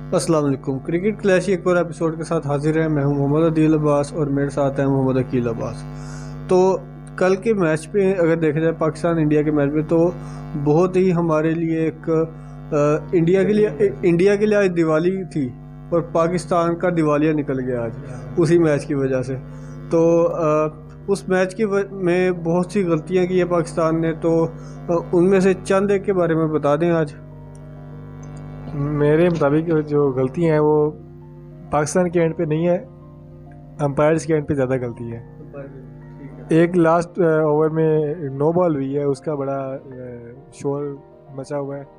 अस्सलाम वालेकुम। Cricket clash एक और एपिसोड के साथ हाजिर है। मैं हूं मोहम्मद अदील अब्बास और मेरे साथ है मोहम्मद अकील अब्बास। तो कल के मैच पे अगर देखा जाए पाकिस्तान इंडिया के मैच में, तो बहुत ही हमारे लिए एक इंडिया के लिए आज दिवाली थी और पाकिस्तान का दिवालिया निकल गया आज उसी मैच की वजह से। तो उस मैच में बहुत सी गलतियां की है पाकिस्तान ने, तो उनमें से चंद एक के बारे में बता दें आज। मेरे मुताबिक जो गलतियाँ हैं वो पाकिस्तान के एंड पे नहीं है, अंपायर्स के एंड पे ज़्यादा गलती है। एक लास्ट ओवर में नो बॉल हुई है, उसका बड़ा शोर मचा हुआ है।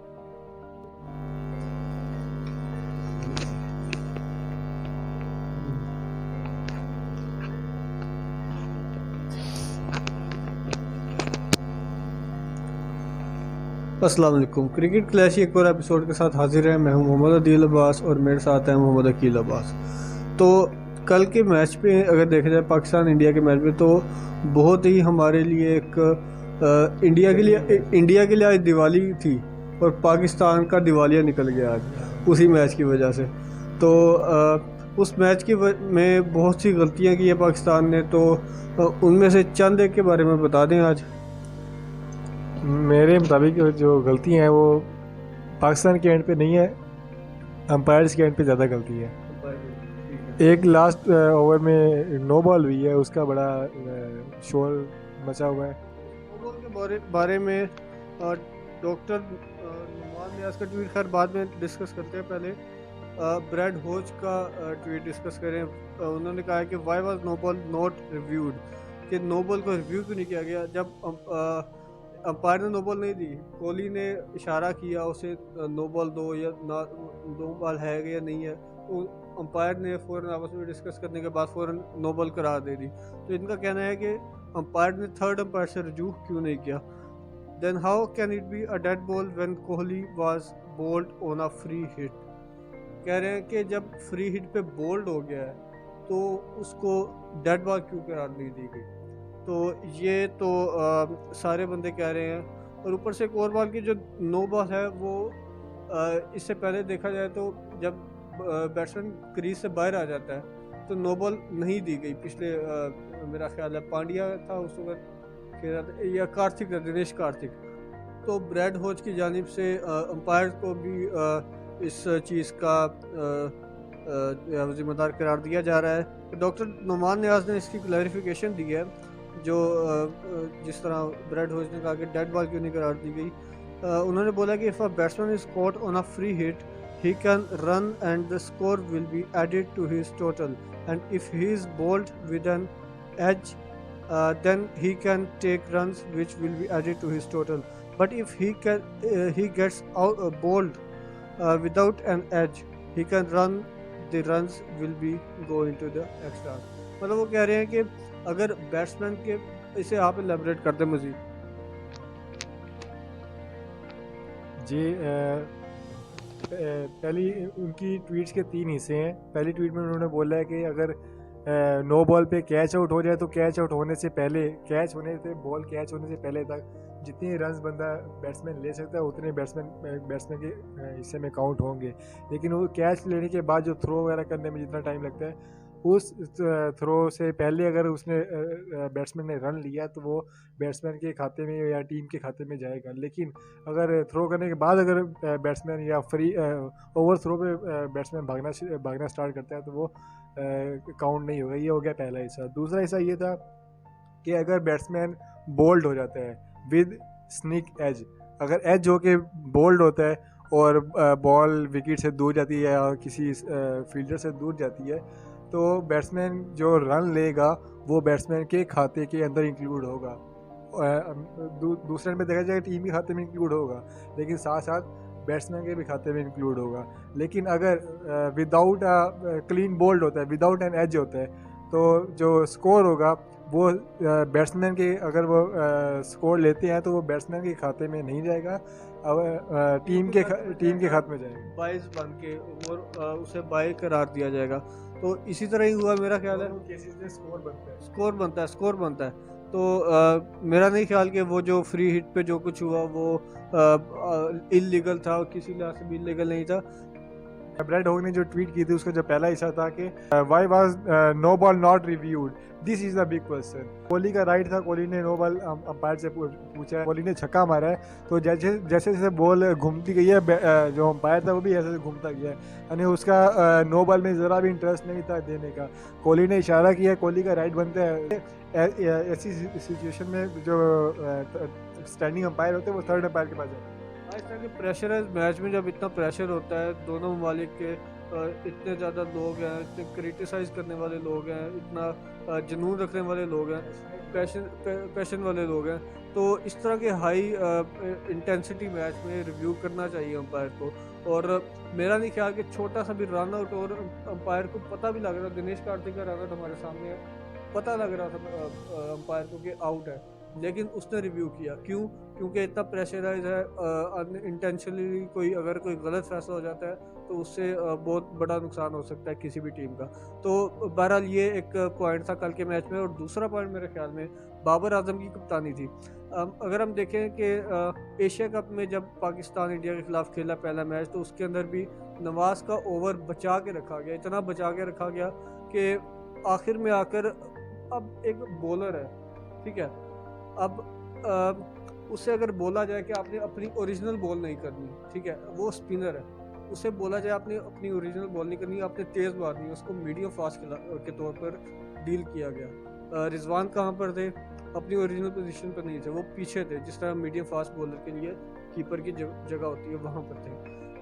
अस्सलाम वालेकुम। क्रिकेट क्लैश एक और एपिसोड के साथ हाजिर है। मैं हूं मोहम्मद अदील अब्बास और मेरे साथ है मोहम्मद अकील अब्बास। तो कल के मैच पे अगर देखा जाए पाकिस्तान इंडिया के मैच में, तो बहुत ही हमारे लिए एक इंडिया के लिए आज दिवाली थी और पाकिस्तान का दिवालिया निकल गया आज उसी मैच की वजह से। तो उस मैच में बहुत सी गलतियां की है पाकिस्तान ने, तो उनमें से चंद एक के बारे में बता दें आज। मेरे मुताबिक जो गलतियाँ हैं वो पाकिस्तान के एंड पे नहीं है, अंपायर्स के एंड पे ज़्यादा गलती है। एक लास्ट ओवर में नो बॉल हुई है, उसका बड़ा शोर मचा हुआ है। फुटबॉल के बारे में डॉक्टर नुमान नियाज का ट्वीट खैर बाद में डिस्कस करते हैं। पहले ब्रैड होज का ट्वीट डिस्कस करें। उन्होंने कहा है कि why was no ball not reviewed, कि नो बॉल को रिव्यू क्यों नहीं किया गया जब अंपायर ने नो बॉल नहीं दी। कोहली ने इशारा किया उसे नो बॉल दो या ना, नो बॉल है या नहीं है, तो अंपायर ने फ़ौरन आपस में डिस्कस करने के बाद फ़ौरन नो बॉल करार दे दी। तो इनका कहना है कि अंपायर ने थर्ड अंपायर से रजू क्यों नहीं किया। Then how can it be a dead ball when Kohli was bowled on a free hit. कह रहे हैं कि जब फ्री हिट पे बोल्ड हो गया है तो उसको डेड बॉल क्यों करार नहीं दी गई। तो ये तो सारे बंदे कह रहे हैं। और ऊपर से एक और बॉल की जो नो बॉल है वो इससे पहले देखा जाए तो जब बैट्समैन क्रीज से बाहर आ जाता है तो नो बॉल नहीं दी गई। पिछले मेरा ख्याल है पांड्या था उस वक्त खेल रहा था, या कार्तिक था, दिनेश कार्तिक। तो ब्रैड होज की जानिब से अंपायर को भी इस चीज़ का जिम्मेदार करार दिया जा रहा है। डॉक्टर नुमान नियाज ने इसकी क्लैरिफिकेशन दी है, जो जिस तरह ब्रैड होज ने कहा कि डेड बॉल क्यों नहीं करार दी गई। उन्होंने बोला कि if a batsman is caught on a free hit he can run and the score will be added to his total, and if he is bowled with an edge, then he can take runs which will be added to his total. But if he gets bowled without an edge, he can run, the runs will be go into the extra। मतलब वो कह रहे हैं कि अगर batsman के, इसे आप एलैबोरेट कर दें मजीद। जी पहली उनकी ट्वीट्स के 3 हिस्से हैं। पहली ट्वीट में उन्होंने बोला है कि अगर नो बॉल पे कैच आउट हो जाए तो कैच आउट होने से पहले, कैच होने से बॉल कैच होने से पहले तक जितने रन्स बंदा बैट्समैन ले सकता है उतने बैट्समैन के हिस्से में काउंट होंगे। लेकिन वो कैच लेने के बाद जो थ्रो वगैरह करने में जितना टाइम लगता है, उस थ्रो से पहले अगर उसने बैट्समैन ने रन लिया तो वो बैट्समैन के खाते में या टीम के खाते में जाएगा। लेकिन अगर थ्रो करने के बाद अगर बैट्समैन या फ्री ओवर थ्रो पे बैट्समैन भागना स्टार्ट करता है तो वो काउंट नहीं होगा। ये हो गया पहला हिस्सा। दूसरा हिस्सा ये था कि अगर बैट्समैन बोल्ड हो जाता है विद स्निक एज, अगर एज होके बोल्ड होता है और बॉल विकेट से दूर जाती है और किसी फील्डर से दूर जाती है, तो बैट्समैन जो रन लेगा वो बैट्समैन के खाते के अंदर इंक्लूड होगा। दूसरे में देखा जाए टीम के खाते में इंक्लूड होगा, लेकिन साथ साथ बैट्समैन के भी खाते में इंक्लूड होगा। लेकिन अगर विदाउट क्लीन बोल्ड होता है, विदाउट एन एज होता है, तो जो स्कोर होगा वो बैट्समैन के, अगर वो स्कोर लेते हैं तो वो बैट्समैन के खाते में नहीं जाएगा, अब टीम के खाते में जाएगा, बाइस बन के और उसे बाय करार दिया जाएगा। तो इसी तरह ही हुआ मेरा ख्याल है। केसेस में स्कोर बनता है। तो मेरा नहीं ख्याल कि वो जो फ्री हिट पे जो कुछ हुआ वो इलीगल था और किसी लिहाज से भी इलीगल नहीं था। ब्रेड हॉग ने जो ट्वीट की थी उसका जो पहला हिस्सा था कि why was no ball not reviewed, this is the big question. Kohli का राइट था, कोहली ने नो बॉल अंपायर से पूछा, कोहली ने छक्का मारा है, तो जैसे जैसे जैसे बॉल घूमती गई है जो अंपायर था वो भी ऐसे घूमता गया है, यानी उसका नो बॉल में ज़रा भी इंटरेस्ट नहीं था देने का। कोहली ने इशारा किया, कोहली का राइट बनता है ऐसी सिचुएशन में जो स्टैंडिंग अंपायर होते हैं वो थर्ड अंपायर के पास जाते हैं। इस तरह के प्रेशराइज मैच में जब इतना प्रेशर होता है, दोनों ममालिक के इतने ज़्यादा लोग हैं, इतने क्रिटिसाइज करने वाले लोग हैं, इतना जुनून रखने वाले लोग हैं, पैशन वाले लोग हैं, तो इस तरह के हाई इंटेंसिटी मैच में रिव्यू करना चाहिए अंपायर को। और मेरा नहीं ख्याल कि छोटा सा भी रन आउट और अंपायर को पता भी लग रहा था, दिनेश कार्तिक का रन आउट हमारे सामने है, पता लग रहा था अंपायर को कि आउट है, लेकिन उसने रिव्यू किया। क्यों? क्योंकि इतना प्रेशराइज है, इंटेंशनली अगर कोई गलत फैसला हो जाता है तो उससे बहुत बड़ा नुकसान हो सकता है किसी भी टीम का। तो बहरहाल ये एक पॉइंट था कल के मैच में। और दूसरा पॉइंट मेरे ख्याल में बाबर आजम की कप्तानी थी। अगर हम देखें कि एशिया कप में जब पाकिस्तान इंडिया के खिलाफ खेला पहला मैच, तो उसके अंदर भी नवाज का ओवर बचा के रखा गया, इतना बचा के रखा गया कि आखिर में आकर अब एक बॉलर है, ठीक है, अब उससे अगर बोला जाए कि आपने अपनी ओरिजिनल बॉल नहीं करनी, ठीक है, वो स्पिनर है, उसे बोला जाए आपने अपनी ओरिजिनल बॉल नहीं करनी, आपने तेज़ मारनी है, उसको मीडियम फास्ट के तौर पर डील किया गया। रिजवान कहाँ पर थे? अपनी ओरिजिनल पोजीशन पर नहीं थे, वो पीछे थे, जिस तरह मीडियम फास्ट बॉलर के लिए कीपर की जगह होती है वहाँ पर थे।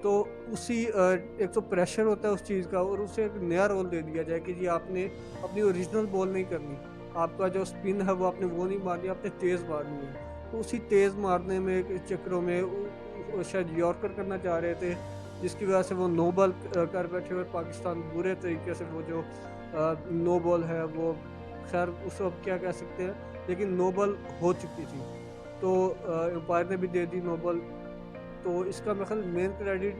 तो उसी एक तो प्रेशर होता है उस चीज़ का, और उसे एक नया रोल दे दिया जाए कि जी आपने अपनी ओरिजिनल बॉल नहीं करनी, आपका जो स्पिन है वो आपने वो नहीं मारनी, आपने तेज़ मारनी है। तो उसी तेज़ मारने में चक्रों में शायद यॉर्कर करना चाह रहे थे, जिसकी वजह से वो नो बॉल कर बैठे और पाकिस्तान बुरे तरीके से वो जो नो बॉल है वो, खैर उसको अब क्या कह सकते हैं, लेकिन नो बॉल हो चुकी थी, तो एम्पायर ने भी दे दी नो बॉल। तो इसका मैं ख्याल मेन क्रेडिट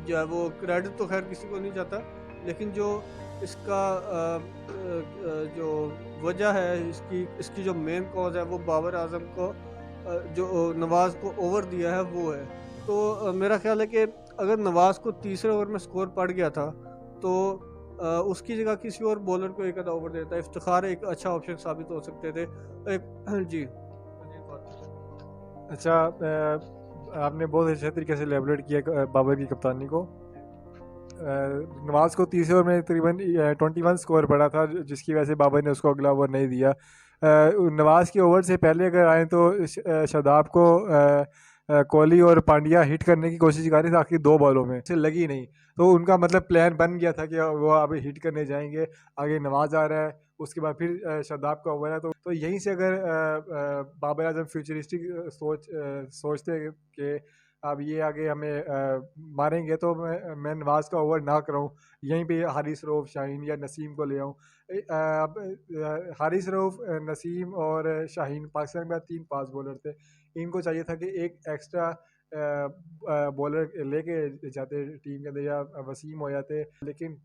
जो है, वो क्रेडिट तो खैर किसी को नहीं जाता, लेकिन जो इसका जो वजह है, इसकी जो मेन कॉज है वो बाबर आजम को जो नवाज़ को ओवर दिया है वो है। तो मेरा ख्याल है कि अगर नवाज़ को तीसरे ओवर में स्कोर पड़ गया था तो उसकी जगह किसी और बॉलर को एक आधा ओवर देता, इफ्तिखार एक अच्छा ऑप्शन साबित हो सकते थे। एक जी अच्छा, आपने बहुत अच्छे तरीके से एलेबोरेट किया बाबर की कप्तानी को। नवाज को तीसरे ओवर में तकरीबन 21 स्कोर पड़ा था, जिसकी वजह से बाबर ने उसको अगला ओवर नहीं दिया। नवाज के ओवर से पहले अगर आए तो शादाब को कोहली और पांड्या हिट करने की कोशिश कर रहे थे आखिरी 2 बॉलों में, से लगी नहीं, तो उनका मतलब प्लान बन गया था कि वो अभी हिट करने जाएंगे, आगे नवाज आ रहा है, उसके बाद फिर शादाब का ओवर है, तो यहीं से अगर बाबर आजम फ्यूचरिस्टिक सोचते कि अब ये आगे हमें मारेंगे तो मैं नवाज का ओवर ना कराऊं, यहीं पे हारिस रऊफ, शाहीन या नसीम को ले आऊं। अब हारिस रऊफ, नसीम और शाहीन पाकिस्तान में 3 फास्ट बॉलर थे, इनको चाहिए था कि एक एक्स्ट्रा बॉलर लेके जाते टीम के अंदर, या वसीम हो जाते, लेकिन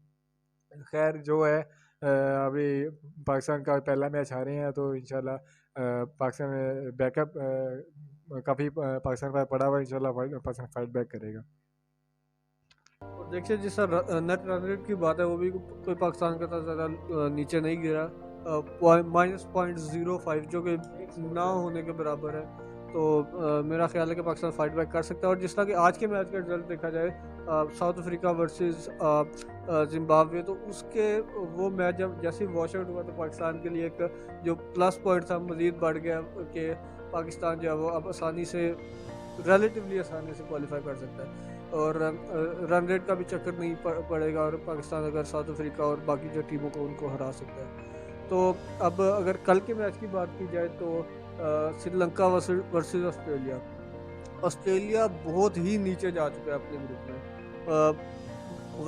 खैर जो है अभी पाकिस्तान का पहला मैच हारे हैं, तो इंशाल्लाह पाकिस्तान में बैकअप काफ़ी पाकिस्तान का पड़ा हुआ, इंशाल्लाह पाकिस्तान फाइट बैक करेगा। और देखिए जिस नेट रन रेट की बात है, वो भी कोई पाकिस्तान का था ज़्यादा नीचे नहीं गिरा, -0.05 जो कि ना होने के बराबर है। तो मेरा ख्याल है कि पाकिस्तान फाइट बैक कर सकता है। और जिस तरह कि आज के मैच का रिजल्ट देखा जाए, साउथ अफ्रीका वर्सेस जिम्बाब्वे, तो उसके वो मैच जब जैसे ही वॉश आउट हुआ तो पाकिस्तान के लिए एक जो प्लस पॉइंट था मज़ीद बढ़ गया कि पाकिस्तान जो है वो अब आसानी से, रिलेटिवली आसानी से क्वालिफाई कर सकता है, और रन रेट का भी चक्कर नहीं पड़ेगा, और पाकिस्तान अगर साउथ अफ्रीका और बाकी जो टीमों को उनको हरा सकता है। तो अब अगर कल के मैच की बात की जाए तो श्रीलंका वर्सेस ऑस्ट्रेलिया बहुत ही नीचे जा चुका है अपने ग्रुप में,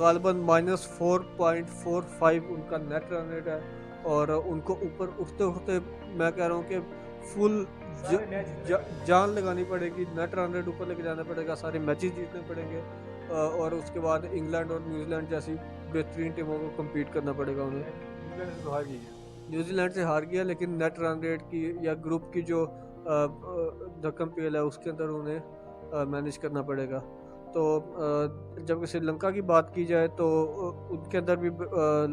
गालिबन -4.45 उनका नेट रन रेट है, और उनको ऊपर उठते उठते मैं कह रहा हूँ कि फुल जान लगानी पड़ेगी, नेट रन रेट ऊपर लेके जाना पड़ेगा, सारे मैचेस जीतने पड़ेंगे, और उसके बाद इंग्लैंड और न्यूजीलैंड जैसी बेहतरीन टीमों को कम्पीट करना पड़ेगा उन्हें। न्यूजीलैंड से हार गया, लेकिन नेट रन रेट की या ग्रुप की जो धक्कम पेल है उसके अंदर उन्हें मैनेज करना पड़ेगा। तो जब श्रीलंका की बात की जाए तो उनके अंदर भी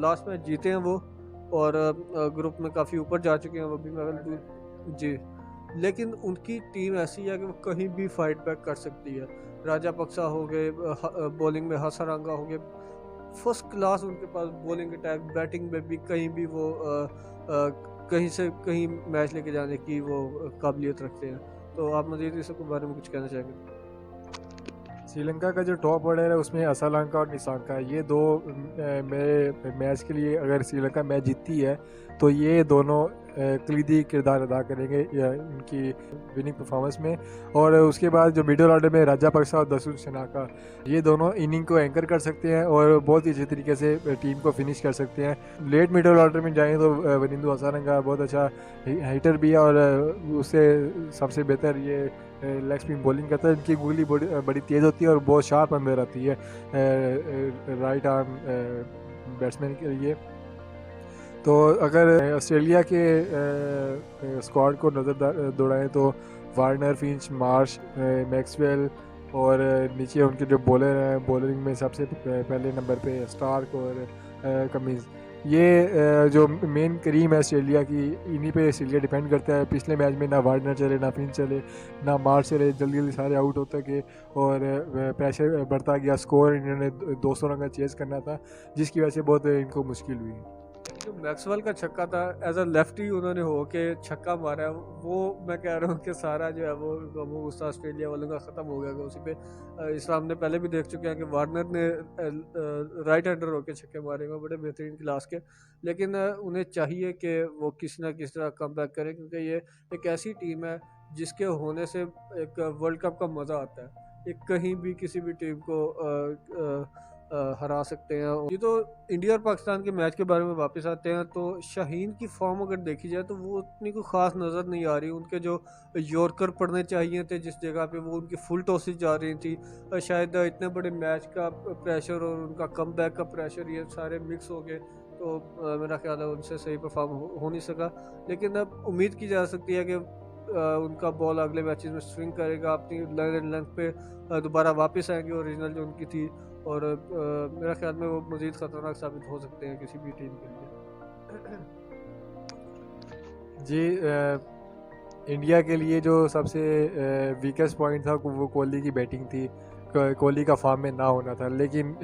लास्ट मैच जीते हैं वो, और ग्रुप में काफ़ी ऊपर जा चुके हैं वो भी, मैं जी। लेकिन उनकी टीम ऐसी है कि वो कहीं भी फाइट बैक कर सकती है। राजापक्सा हो गए, बॉलिंग में हसारंगा हो गए, फर्स्ट क्लास उनके पास बॉलिंग अटैक, बैटिंग में भी कहीं भी वो कहीं से कहीं मैच लेके जाने की वो काबिलियत रखते हैं। तो आप मज़ीद इसके बारे में कुछ कहना चाहेंगे? श्रीलंका का जो टॉप ऑर्डर है उसमें असलंका और निसांका, ये दो मेरे मैच के लिए, अगर श्रीलंका मैच जीतती है तो ये दोनों कलीदी किरदार अदा करेंगे इनकी विनिंग परफॉर्मेंस में। और उसके बाद जो मिडल ऑर्डर में राजापक्सा और दसुन शनाका, ये दोनों इनिंग को एंकर कर सकते हैं और बहुत ही अच्छे तरीके से टीम को फिनिश कर सकते हैं। लेट मिडल ऑर्डर में जाएँ तो वनिंदु हसारंगा बहुत अच्छा हिटर भी है, और उससे सबसे बेहतर ये लेग स्पिन बॉलिंग करता है। इनकी गोली बड़ी तेज़ होती है और बहुत शार्प अंदर आती है राइट आर्म बैट्समैन के लिए। तो अगर ऑस्ट्रेलिया के स्क्वाड को नज़र दौड़ाएं तो वार्नर, फिंच, मार्श, मैक्सवेल, और नीचे उनके जो बॉलर हैं, बॉलरिंग में सबसे पहले नंबर पे स्टार्क और कमिंस, ये जो मेन करीम है ऑस्ट्रेलिया की, इन्हीं पे ऑस्ट्रेलिया डिपेंड करता है। पिछले मैच में ना वार्नर चले, ना फिंच चले, ना मार्श चले, जल्दी जल्दी सारे आउट होते गए और प्रेशर बढ़ता गया। स्कोर इन्होंने 200 रन का चेज़ करना था, जिसकी वजह से बहुत इनको मुश्किल हुई। जो मैक्सवेल का छक्का था, एज अ लेफ्टी उन्होंने हो के छक्का मारा है, वो मैं कह रहा हूँ कि सारा जो है वो गुस्सा ऑस्ट्रेलिया वालों का ख़त्म हो गया। उसी पे इस हमने पहले भी देख चुके हैं कि वार्नर ने राइट हैंडर होके छक्के मारे हुए बड़े बेहतरीन क्लास के। लेकिन उन्हें चाहिए कि वो किसी ना किसी तरह कम बैक करें, क्योंकि ये एक ऐसी टीम है जिसके होने से एक वर्ल्ड कप का मज़ा आता है। ये कहीं भी किसी भी टीम को हरा सकते हैं। ये तो इंडिया और पाकिस्तान के मैच के बारे में वापस आते हैं, तो शाहीन की फॉर्म अगर देखी जाए तो वो उतनी कोई ख़ास नज़र नहीं आ रही। उनके जो यॉर्कर पड़ने चाहिए थे जिस जगह पे, वो उनकी फुल टॉसेस जा रही थी। शायद इतने बड़े मैच का प्रेशर और उनका कम बैक का प्रेशर, ये सारे मिक्स हो गए, तो मेरा ख्याल है उनसे सही परफॉर्म हो नहीं सका। लेकिन अब उम्मीद की जा सकती है कि उनका बॉल अगले मैचेस में स्विंग करेगा, अपनी लेंथ पे दोबारा वापस आएंगे ओरिजिनल जो उनकी थी, और मेरा ख्याल में वो मज़ीद ख़तरनाक साबित हो सकते हैं किसी भी टीम के लिए। जी, इंडिया के लिए जो सबसे वीकेस्ट पॉइंट था वो कोहली की बैटिंग थी। कोहली का फॉर्म में ना होना था, लेकिन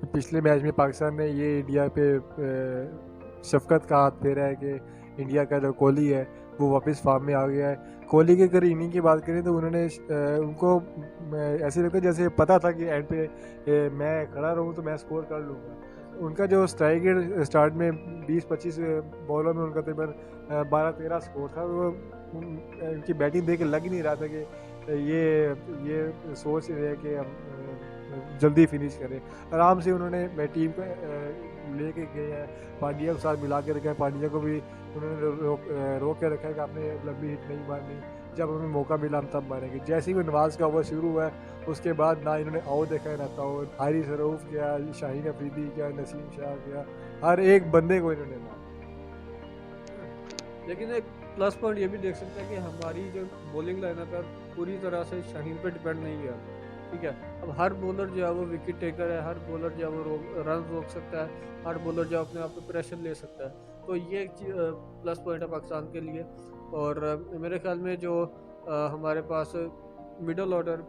पिछले मैच में पाकिस्तान ने ये इंडिया पे शफकत का हाथ फेरा है कि इंडिया का जो कोहली है वो वापस फॉर्म में आ गया है। कोहली की अगर इनिंग की बात करें तो उन्होंने उनको ऐसे लगता जैसे पता था कि एंड पे मैं खड़ा रहूँ तो मैं स्कोर कर लूँगा। उनका जो स्ट्राइक रेट स्टार्ट में 20-25 बॉलों में उनका तकरीबन 12-13 स्कोर था। वो उनकी बैटिंग देख के लग ही नहीं रहा था कि ये सोच रहे हैं कि हम जल्दी फिनिश करें। आराम से उन्होंने टीम को लेके गए हैं, पांड्या के साथ मिला के रखा है। पांड्या को भी उन्होंने रोक के रखा है कि आपने लंबी हिट नहीं मारनी, जब हमें मौका मिला हम तब मारेंगे। जैसे ही वो नवाज़ का ओवर शुरू हुआ है उसके बाद ना इन्होंने आउट देखा है ना ताउट, हारिस रऊफ किया, शाहीन अफरीदी किया, नसीम शाह किया, हर एक बंदे को इन्होंने मारा। लेकिन एक प्लस पॉइंट ये भी देख सकते हैं कि हमारी जो बॉलिंग लाइनअप है पूरी तरह से शाहीन पे डिपेंड नहीं है। ठीक है, अब हर बॉलर जो है वो विकेट टेकर है, हर बॉलर जो है वो रन रोक सकता है, हर बॉलर जो अपने आप पे प्रेशर ले सकता है। तो ये एक प्लस पॉइंट है पाकिस्तान के लिए। और मेरे ख्याल में जो हमारे पास मिडल ऑर्डर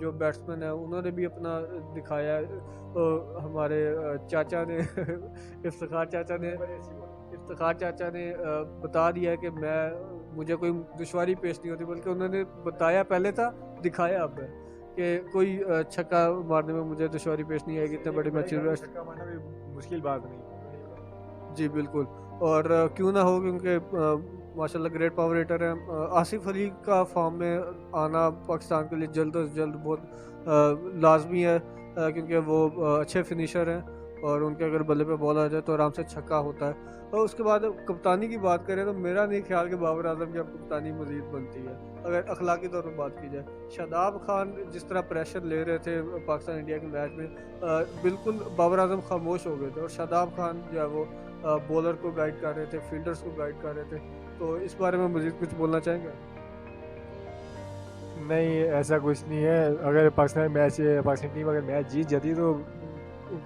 जो बैट्समैन है उन्होंने भी अपना दिखाया है। हमारे चाचा ने इफ्तिखार चाचा ने बता दिया है कि मुझे कोई दुश्वारी पेश नहीं होती, बल्कि उन्होंने बताया पहले था, दिखाया अब है कि कोई छक्का मारने में मुझे दुश्वारी पेश नहीं आएगी। इतने बड़े मैच छक्का मारना भी मुश्किल बात नहीं। जी बिल्कुल, और क्यों ना हो, क्योंकि माशाल्लाह ग्रेट पावर हिटर है। आसिफ अली का फॉर्म में आना पाकिस्तान के लिए जल्द अज जल्द बहुत लाजमी है, क्योंकि वो अच्छे फिनिशर हैं और उनके अगर बल्ले पे बॉल आ जाए तो आराम से छक्का होता है। और उसके बाद कप्तानी की बात करें तो मेरा नहीं ख्याल कि बाबर आजम की अब कप्तानी मजीद बनती है, अगर अखलाकी तौर पर बात की जाए। शादाब खान जिस तरह प्रेशर ले रहे थे पाकिस्तान इंडिया के मैच में, बिल्कुल बाबर आजम खामोश हो गए थे, और शादाब खान जो है वो बॉलर को गाइड कर रहे थे, फील्डर्स को गाइड कर रहे थे। तो इस बारे में मजीद कुछ बोलना चाहेंगे? नहीं, ऐसा कुछ नहीं है। अगर पाकिस्तान टीम अगर मैच जीत जाती तो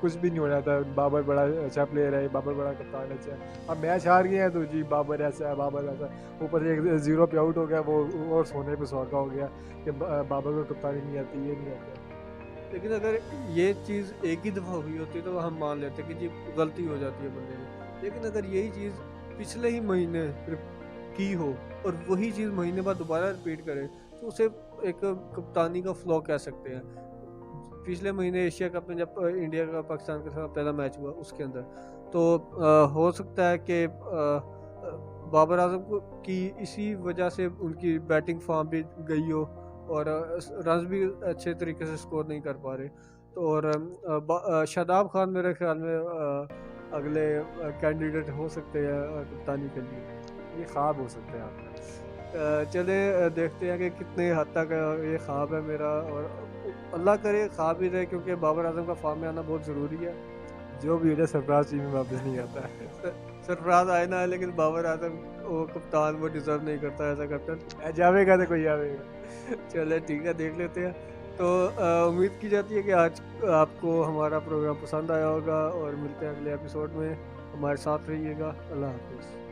कुछ भी नहीं होना था। बाबर बड़ा अच्छा प्लेयर है, बाबर बड़ा कप्तान अच्छा है। अब मैच हार गए हैं तो जी बाबर ऐसा है, बाबर ऐसा है। ऊपर से एक जीरो पे आउट हो गया वो, और सोने पे सुहागा हो गया कि बाबर को कप्तानी नहीं आती, ये नहीं आता। लेकिन अगर ये चीज़ एक ही दफ़ा हुई होती तो हम मान लेते कि जी गलती हो जाती है बंदे में। लेकिन अगर यही चीज़ पिछले ही महीने की हो और वही चीज़ महीने बाद दोबारा रिपीट करे तो उसे एक कप्तानी का फ्लॉ कह सकते हैं। पिछले महीने एशिया कप में जब इंडिया का पाकिस्तान के साथ पहला मैच हुआ उसके अंदर तो हो सकता है कि बाबर आजम को की इसी वजह से उनकी बैटिंग फॉर्म भी गई हो और रन भी अच्छे तरीके से स्कोर नहीं कर पा रहे। तो और शादाब खान मेरे ख्याल में अगले कैंडिडेट हो सकते हैं कप्तानी के लिए। ये ख्वाब हो सकता है आपका। चले देखते हैं कि कितने हद तक ये ख्वाब है मेरा और अल्लाह करे ख्वाब ही रहे क्योंकि बाबर आजम का फॉर्म में आना बहुत ज़रूरी है। जो भी हो जाए, सरफराज टीम में वापस नहीं आता है। सरफराज आए ना आए लेकिन बाबर आजम वो कप्तान वो डिज़र्व नहीं करता ऐसा कैप्टन। जावेगा तो कोई आवेगा। चले ठीक है देख लेते हैं। तो उम्मीद की जाती है कि आज आपको हमारा प्रोग्राम पसंद आया होगा और मिलते हैं अगले एपिसोड में। हमारे साथ रहिएगा। अल्लाह हाफ़िज़।